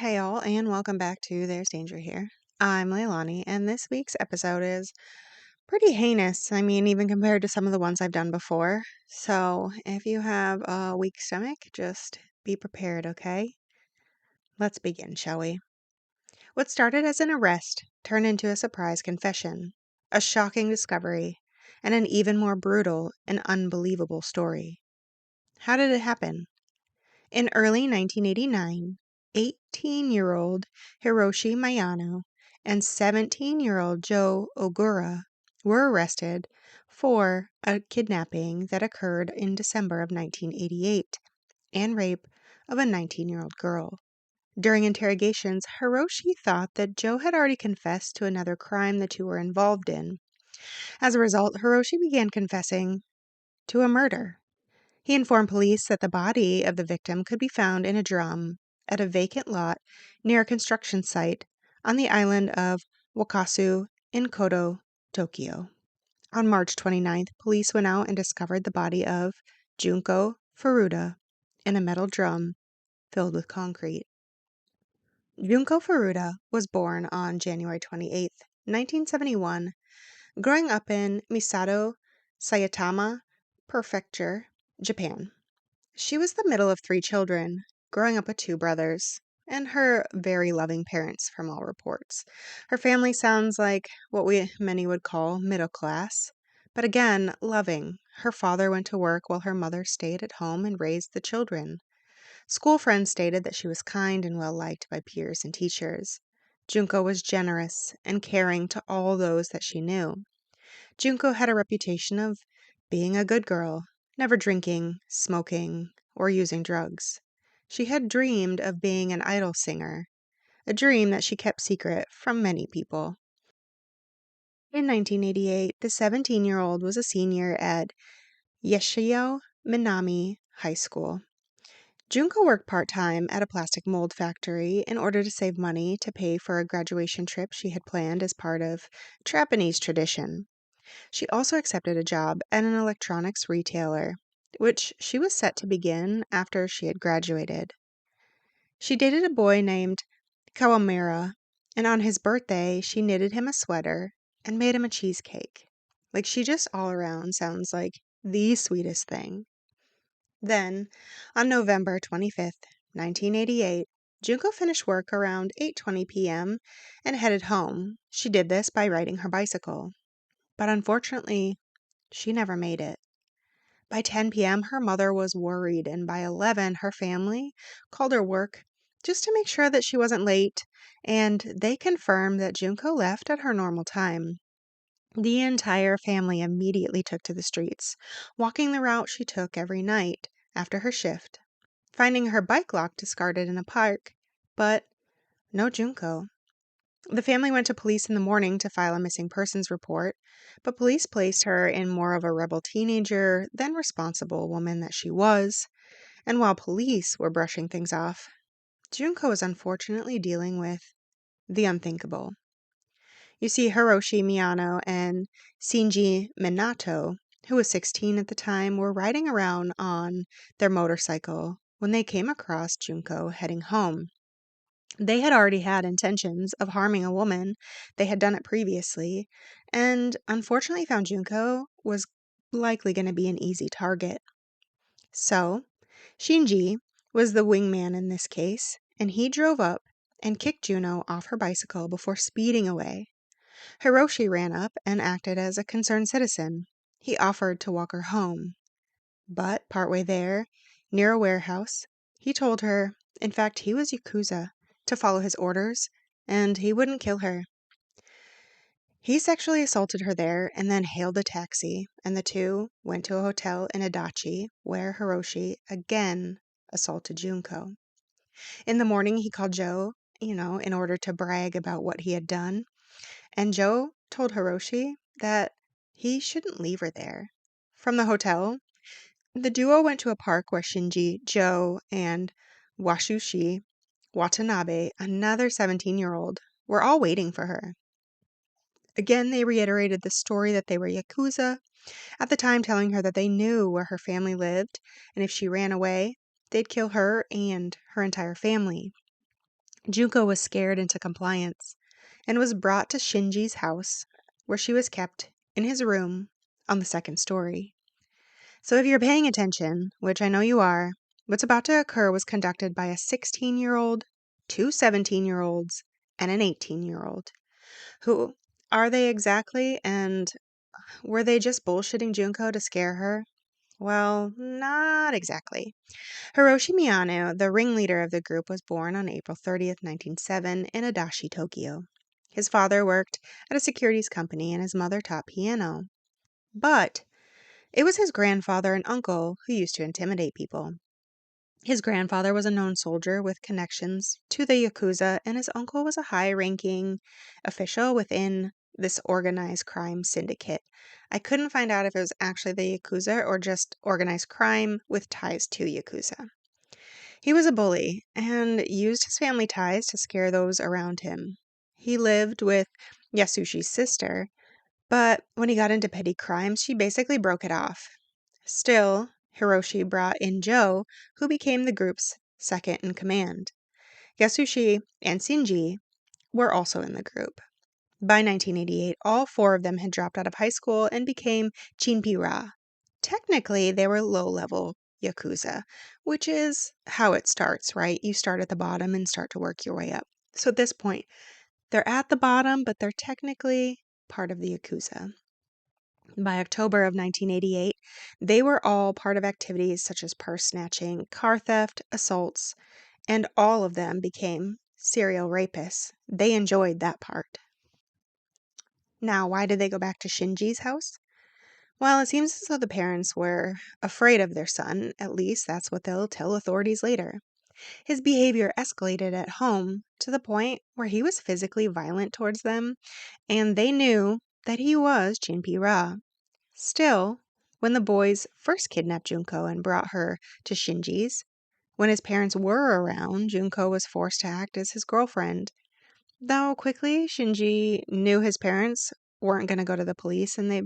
Hey all, and welcome back to There's Danger Here. I'm Leilani, and this week's episode is pretty heinous. I mean, even compared to some of the ones I've done before. So, if you have a weak stomach, just be prepared, okay? Let's begin, shall we? What started as an arrest turned into a surprise confession, a shocking discovery, and an even more brutal and unbelievable story. How did it happen? In early 1989, 18-year-old Hiroshi Miyano and 17-year-old Joe Ogura were arrested for a kidnapping that occurred in December of 1988 and rape of a 19-year-old girl. During interrogations, Hiroshi thought that Joe had already confessed to another crime the two were involved in. As a result, Hiroshi began confessing to a murder. He informed police that the body of the victim could be found in a drum at a vacant lot near a construction site on the island of Wakasu in Koto, Tokyo. On March 29th, police went out and discovered the body of Junko Furuta in a metal drum filled with concrete. Junko Furuta was born on January 28th, 1971, growing up in Misato, Saitama Prefecture, Japan. She was the middle of three children, growing up with two brothers, and her very loving parents from all reports. Her family sounds like what many would call middle class, but again, loving. Her father went to work while her mother stayed at home and raised the children. School friends stated that she was kind and well liked by peers and teachers. Junko was generous and caring to all those that she knew. Junko had a reputation of being a good girl, never drinking, smoking, or using drugs. She had dreamed of being an idol singer, a dream that she kept secret from many people. In 1988, the 17-year-old was a senior at Yeshio Minami High School. Junko worked part-time at a plastic mold factory in order to save money to pay for a graduation trip she had planned as part of Japanese tradition. She also accepted a job at an electronics retailer, which she was set to begin after she had graduated. She dated a boy named Kawamura, and on his birthday, she knitted him a sweater and made him a cheesecake. Like, she just all around sounds like the sweetest thing. Then, on November 25th, 1988, Junko finished work around 8:20 p.m. and headed home. She did this by riding her bicycle. But unfortunately, she never made it. By 10 p.m., her mother was worried, and by 11, her family called her work just to make sure that she wasn't late, and they confirmed that Junko left at her normal time. The entire family immediately took to the streets, walking the route she took every night after her shift, finding her bike lock discarded in a park, but no Junko. The family went to police in the morning to file a missing persons report, but police placed her in more of a rebel teenager than responsible woman that she was, and while police were brushing things off, Junko was unfortunately dealing with the unthinkable. You see, Hiroshi Miyano and Shinji Minato, who was 16 at the time, were riding around on their motorcycle when they came across Junko heading home. They had already had intentions of harming a woman. They had done it previously, and unfortunately found Junko was likely going to be an easy target. So, Shinji was the wingman in this case, and he drove up and kicked Juno off her bicycle before speeding away. Hiroshi ran up and acted as a concerned citizen. He offered to walk her home. But partway there, near a warehouse, he told her, in fact, he was Yakuza, to follow his orders, and he wouldn't kill her. He sexually assaulted her there and then hailed a taxi, and the two went to a hotel in Adachi, where Hiroshi again assaulted Junko. In the morning, he called Joe, in order to brag about what he had done, and Joe told Hiroshi that he shouldn't leave her there. From the hotel, the duo went to a park where Shinji, Joe, and Washushi Watanabe, another 17-year-old, were all waiting for her. Again, they reiterated the story that they were Yakuza, at the time telling her that they knew where her family lived, and if she ran away, they'd kill her and her entire family. Junko was scared into compliance and was brought to Shinji's house, where she was kept in his room on the second story. So if you're paying attention, which I know you are, what's about to occur was conducted by a 16-year-old, two 17-year-olds, and an 18-year-old. Who are they exactly, and were they just bullshitting Junko to scare her? Well, not exactly. Hiroshi Miyano, the ringleader of the group, was born on April 30th, 1907, in Adachi, Tokyo. His father worked at a securities company and his mother taught piano. But it was his grandfather and uncle who used to intimidate people. His grandfather was a known soldier with connections to the Yakuza, and his uncle was a high-ranking official within this organized crime syndicate. I couldn't find out if it was actually the Yakuza or just organized crime with ties to Yakuza. He was a bully and used his family ties to scare those around him. He lived with Yasushi's sister, but when he got into petty crimes, she basically broke it off. Still, Hiroshi brought in Joe, who became the group's second in command. Yasushi and Shinji were also in the group. By 1988, all four of them had dropped out of high school and became Chinpira. Technically, they were low-level Yakuza, which is how it starts, right? You start at the bottom and start to work your way up. So at this point, they're at the bottom, but they're technically part of the Yakuza. By October of 1988, they were all part of activities such as purse snatching, car theft, assaults, and all of them became serial rapists. They enjoyed that part. Now, why did they go back to Shinji's house? Well, it seems as though the parents were afraid of their son. At least that's what they'll tell authorities later. His behavior escalated at home to the point where he was physically violent towards them, and they knew that he was Chinpira. Still, when the boys first kidnapped Junko and brought her to Shinji's, when his parents were around, Junko was forced to act as his girlfriend. Though quickly, Shinji knew his parents weren't going to go to the police, and they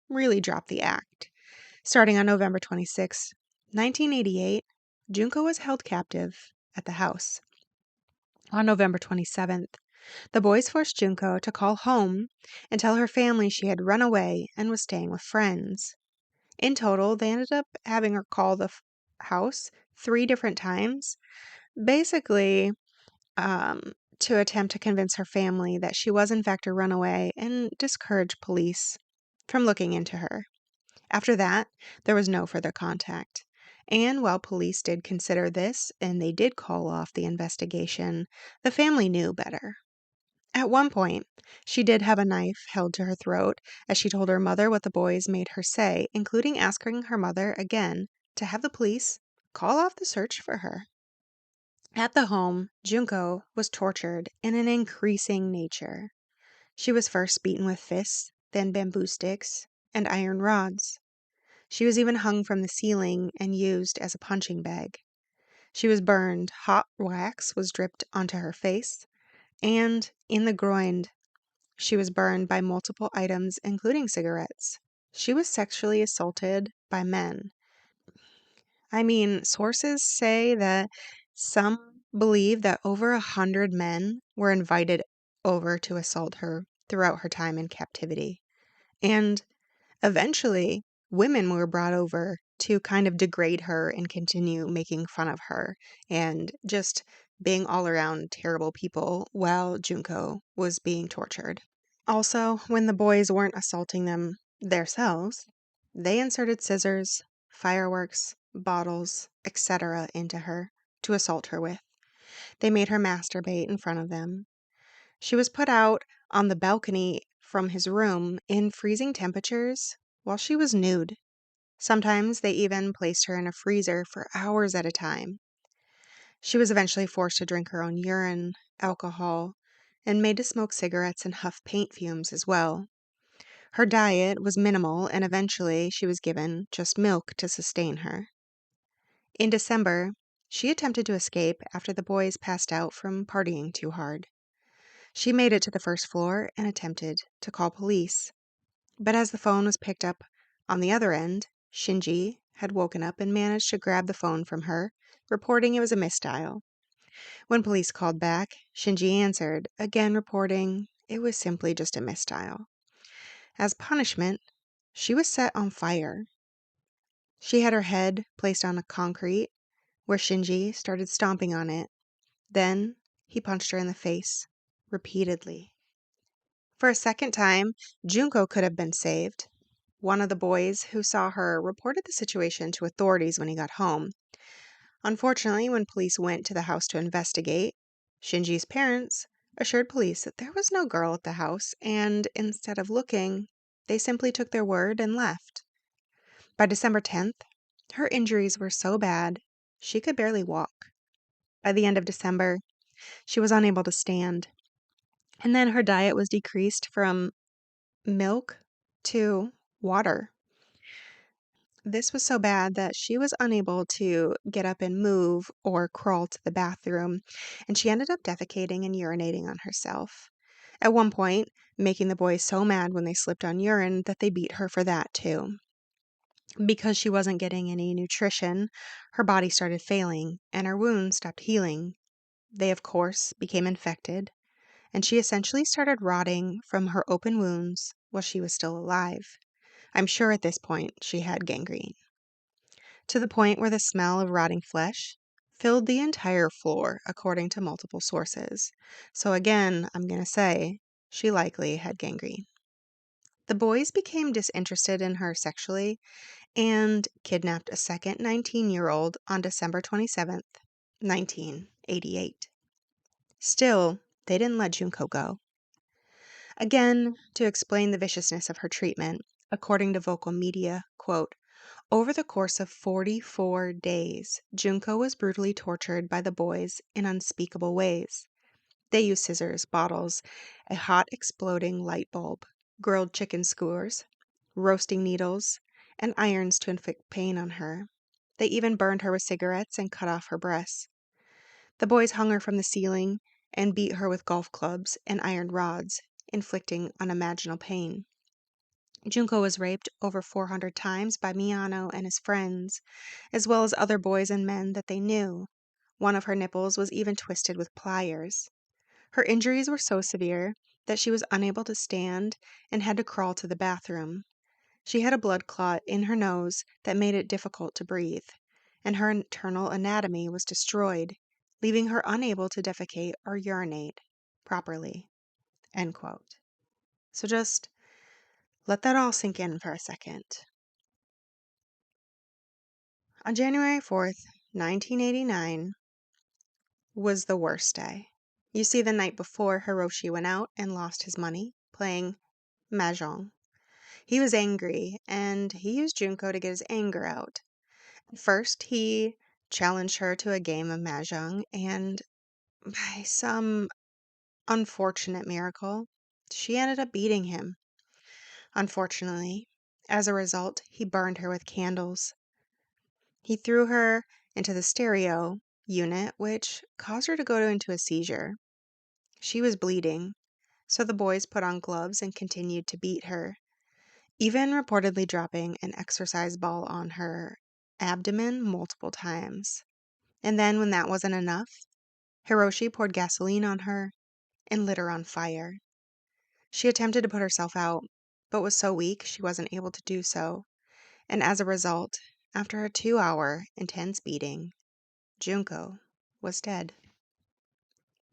really dropped the act. Starting on November 26, 1988, Junko was held captive at the house. On November 27th, the boys forced Junko to call home and tell her family she had run away and was staying with friends. In total, they ended up having her call the house 3 different times, basically to attempt to convince her family that she was in fact a runaway and discourage police from looking into her. After that, there was no further contact. And while police did consider this and they did call off the investigation, the family knew better. At one point, she did have a knife held to her throat as she told her mother what the boys made her say, including asking her mother again to have the police call off the search for her. At the home, Junko was tortured in an increasing nature. She was first beaten with fists, then bamboo sticks, and iron rods. She was even hung from the ceiling and used as a punching bag. She was burned, hot wax was dripped onto her face, and in the groin, she was burned by multiple items, including cigarettes. She was sexually assaulted by men. I mean, sources say that some believe that over 100 men were invited over to assault her throughout her time in captivity. And eventually, women were brought over to kind of degrade her and continue making fun of her and just being all around terrible people while Junko was being tortured. Also, when the boys weren't assaulting them themselves, they inserted scissors, fireworks, bottles, etc. into her to assault her with. They made her masturbate in front of them. She was put out on the balcony from his room in freezing temperatures while she was nude. Sometimes they even placed her in a freezer for hours at a time. She was eventually forced to drink her own urine, alcohol, and made to smoke cigarettes and huff paint fumes as well. Her diet was minimal, and eventually she was given just milk to sustain her. In December, she attempted to escape after the boys passed out from partying too hard. She made it to the first floor and attempted to call police. But as the phone was picked up on the other end, Shinji had woken up and managed to grab the phone from her, reporting it was a misdial. When police called back, Shinji answered, again reporting it was simply just a misdial. As punishment, she was set on fire. She had her head placed on a concrete, where Shinji started stomping on it. Then he punched her in the face, repeatedly. For a second time, Junko could have been saved. One of the boys who saw her reported the situation to authorities when he got home. Unfortunately, when police went to the house to investigate, Shinji's parents assured police that there was no girl at the house, and instead of looking, they simply took their word and left. By December 10th, her injuries were so bad, she could barely walk. By the end of December, she was unable to stand. And then her diet was decreased from milk to water. This was so bad that she was unable to get up and move or crawl to the bathroom, and she ended up defecating and urinating on herself. At one point, making the boys so mad when they slipped on urine that they beat her for that too. Because she wasn't getting any nutrition, her body started failing, and her wounds stopped healing. They, of course, became infected, and she essentially started rotting from her open wounds while she was still alive. I'm sure at this point she had gangrene, to the point where the smell of rotting flesh filled the entire floor, according to multiple sources. So again, I'm going to say she likely had gangrene. The boys became disinterested in her sexually and kidnapped a second 19-year-old on December 27th, 1988. Still, they didn't let Junko go. Again, to explain the viciousness of her treatment, according to Vocal Media, quote, over the course of 44 days, Junko was brutally tortured by the boys in unspeakable ways. They used scissors, bottles, a hot exploding light bulb, grilled chicken skewers, roasting needles, and irons to inflict pain on her. They even burned her with cigarettes and cut off her breasts. The boys hung her from the ceiling and beat her with golf clubs and iron rods, inflicting unimaginable pain. Junko was raped over 400 times by Miyano and his friends, as well as other boys and men that they knew. One of her nipples was even twisted with pliers. Her injuries were so severe that she was unable to stand and had to crawl to the bathroom. She had a blood clot in her nose that made it difficult to breathe, and her internal anatomy was destroyed, leaving her unable to defecate or urinate properly. End quote. So just let that all sink in for a second. On January 4th, 1989, was the worst day. You see, the night before, Hiroshi went out and lost his money playing mahjong. He was angry, and he used Junko to get his anger out. At first, he challenged her to a game of mahjong, and by some unfortunate miracle, she ended up beating him. Unfortunately, as a result, he burned her with candles. He threw her into the stereo unit, which caused her to go into a seizure. She was bleeding, so the boys put on gloves and continued to beat her, even reportedly dropping an exercise ball on her abdomen multiple times. And then, when that wasn't enough, Hiroshi poured gasoline on her and lit her on fire. She attempted to put herself out, but was so weak she wasn't able to do so. And as a result, after a 2-hour intense beating, Junko was dead.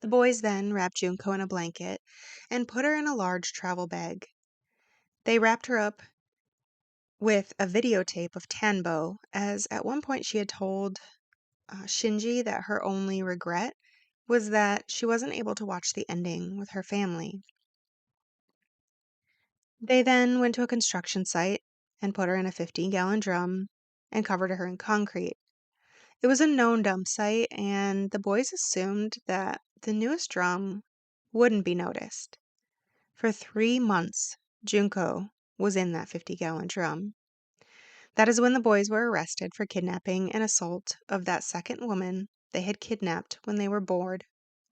The boys then wrapped Junko in a blanket and put her in a large travel bag. They wrapped her up with a videotape of Tanbo, as at one point she had told Shinji that her only regret was that she wasn't able to watch the ending with her family. They then went to a construction site and put her in a 15-gallon drum and covered her in concrete. It was a known dump site, and the boys assumed that the newest drum wouldn't be noticed. For 3 months, Junko was in that 50-gallon drum. That is when the boys were arrested for kidnapping and assault of that second woman they had kidnapped when they were bored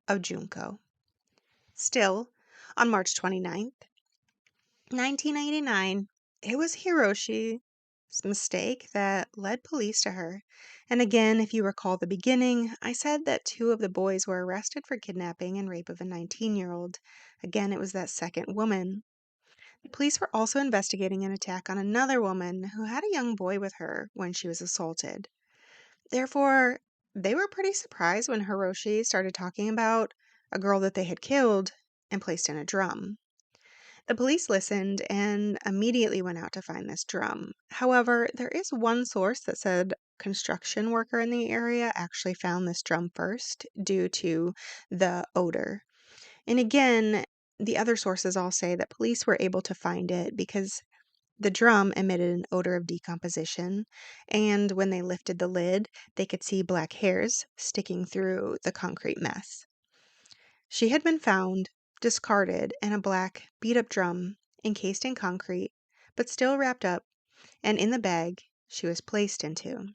of Junko. Still, on March 29th, 1989, it was Hiroshi mistake that led police to her. And again, if you recall the beginning, I said that two of the boys were arrested for kidnapping and rape of a 19-year-old. Again, it was that second woman. The police were also investigating an attack on another woman who had a young boy with her when she was assaulted. Therefore, they were pretty surprised when Hiroshi started talking about a girl that they had killed and placed in a drum. The police listened and immediately went out to find this drum. However, there is one source that said construction worker in the area actually found this drum first due to the odor. And again, the other sources all say that police were able to find it because the drum emitted an odor of decomposition, and when they lifted the lid, they could see black hairs sticking through the concrete mess. She had been found discarded in a black, beat-up drum encased in concrete, but still wrapped up and in the bag she was placed into.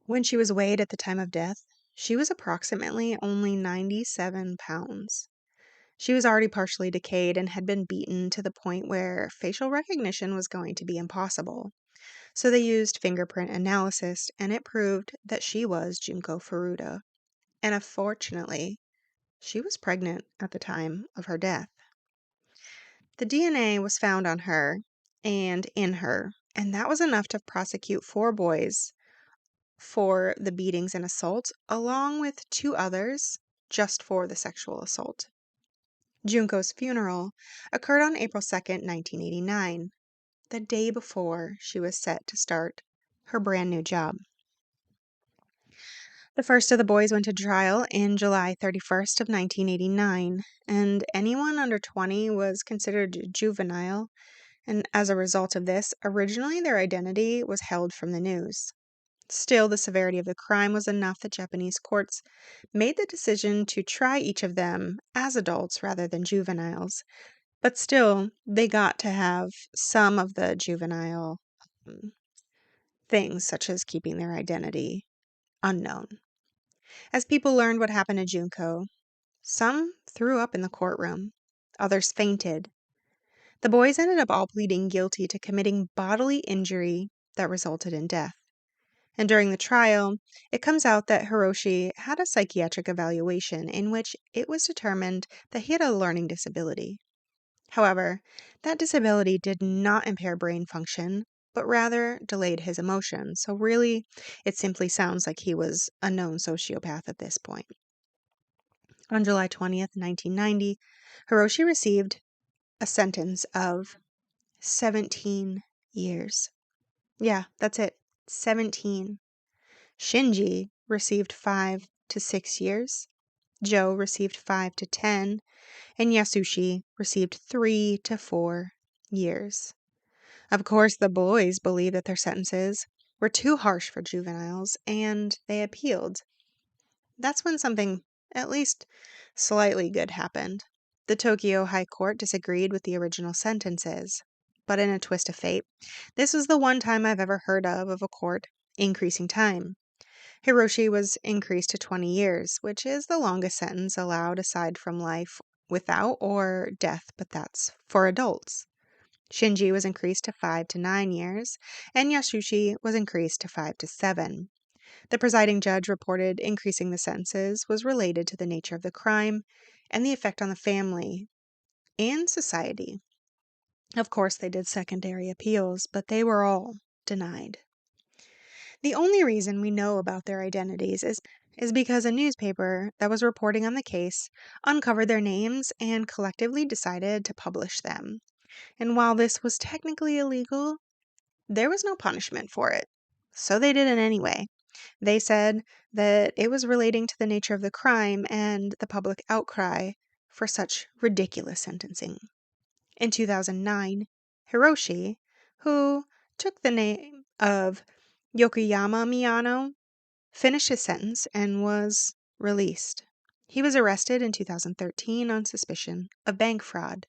When she was weighed at the time of death, she was approximately only 97 pounds. She was already partially decayed and had been beaten to the point where facial recognition was going to be impossible. So they used fingerprint analysis, and it proved that she was Junko Furuta. And unfortunately, she was pregnant at the time of her death. The DNA was found on her and in her, and that was enough to prosecute 4 boys for the beatings and assault, along with 2 others just for the sexual assault. Junko's funeral occurred on April 2nd, 1989, the day before she was set to start her brand new job. The first of the boys went to trial in July 31st of 1989, and anyone under 20 was considered juvenile, and as a result of this, originally their identity was held from the news. Still, the severity of the crime was enough that Japanese courts made the decision to try each of them as adults rather than juveniles. But still, they got to have some of the juvenile things, such as keeping their identity unknown. As people learned what happened to Junko, some threw up in the courtroom, others fainted. The boys ended up all pleading guilty to committing bodily injury that resulted in death. And during the trial, it comes out that Hiroshi had a psychiatric evaluation in which it was determined that he had a learning disability. However, that disability did not impair brain function, but rather delayed his emotions. So really, it simply sounds like he was a known sociopath at this point. On July 20th, 1990, Hiroshi received a sentence of 17 years. Yeah, that's it. 17. Shinji received 5 to 6 years. Joe received 5 to 10. And Yasushi received 3 to 4 years. Of course, the boys believed that their sentences were too harsh for juveniles, and they appealed. That's when something, at least slightly good, happened. The Tokyo High Court disagreed with the original sentences. But in a twist of fate, this was the one time I've ever heard of a court increasing time. Hiroshi was increased to 20 years, which is the longest sentence allowed aside from life without or death, but that's for adults. Shinji was increased to 5 to 9 years, and Yasushi was increased to 5 to 7. The presiding judge reported increasing the sentences was related to the nature of the crime and the effect on the family and society. Of course, they did secondary appeals, but they were all denied. The only reason we know about their identities is because a newspaper that was reporting on the case uncovered their names and collectively decided to publish them. And while this was technically illegal, there was no punishment for it. So they did it anyway. They said that it was relating to the nature of the crime and the public outcry for such ridiculous sentencing. In 2009, Hiroshi, who took the name of Yokoyama Miyano, finished his sentence and was released. He was arrested in 2013 on suspicion of bank fraud.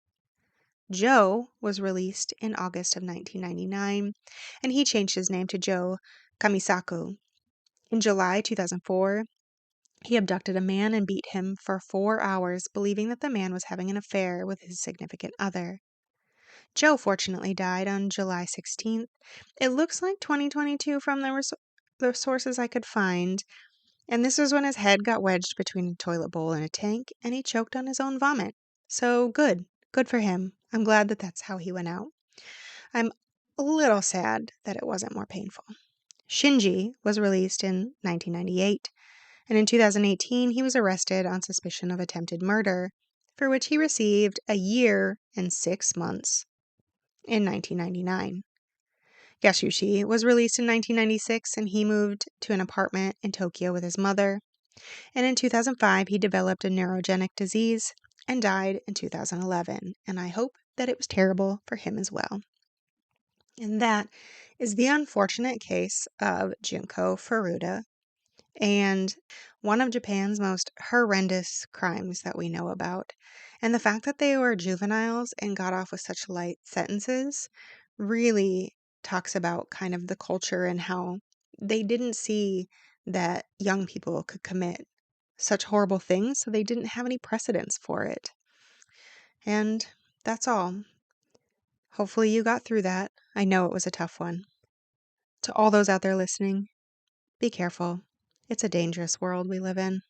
Joe was released in August of 1999, and he changed his name to Joe Kamisaku. In July 2004, he abducted a man and beat him for 4 hours, believing that the man was having an affair with his significant other. Joe fortunately died on July 16th. It looks like 2022 from the sources I could find. And this was when his head got wedged between a toilet bowl and a tank, and he choked on his own vomit. So good. Good for him. I'm glad that that's how he went out. I'm a little sad that it wasn't more painful. Shinji was released in 1998, and in 2018 he was arrested on suspicion of attempted murder, for which he received a year and 6 months in 1999. Yasushi was released in 1996, and he moved to an apartment in Tokyo with his mother. And in 2005, he developed a neurogenic disease and died in 2011. And I hope that it was terrible for him as well. And that is the unfortunate case of Junko Furuta and one of Japan's most horrendous crimes that we know about. And the fact that they were juveniles and got off with such light sentences really talks about kind of the culture and how they didn't see that young people could commit such horrible things, so they didn't have any precedence for it. And that's all. Hopefully you got through that. I know it was a tough one. To all those out there listening, be careful. It's a dangerous world we live in.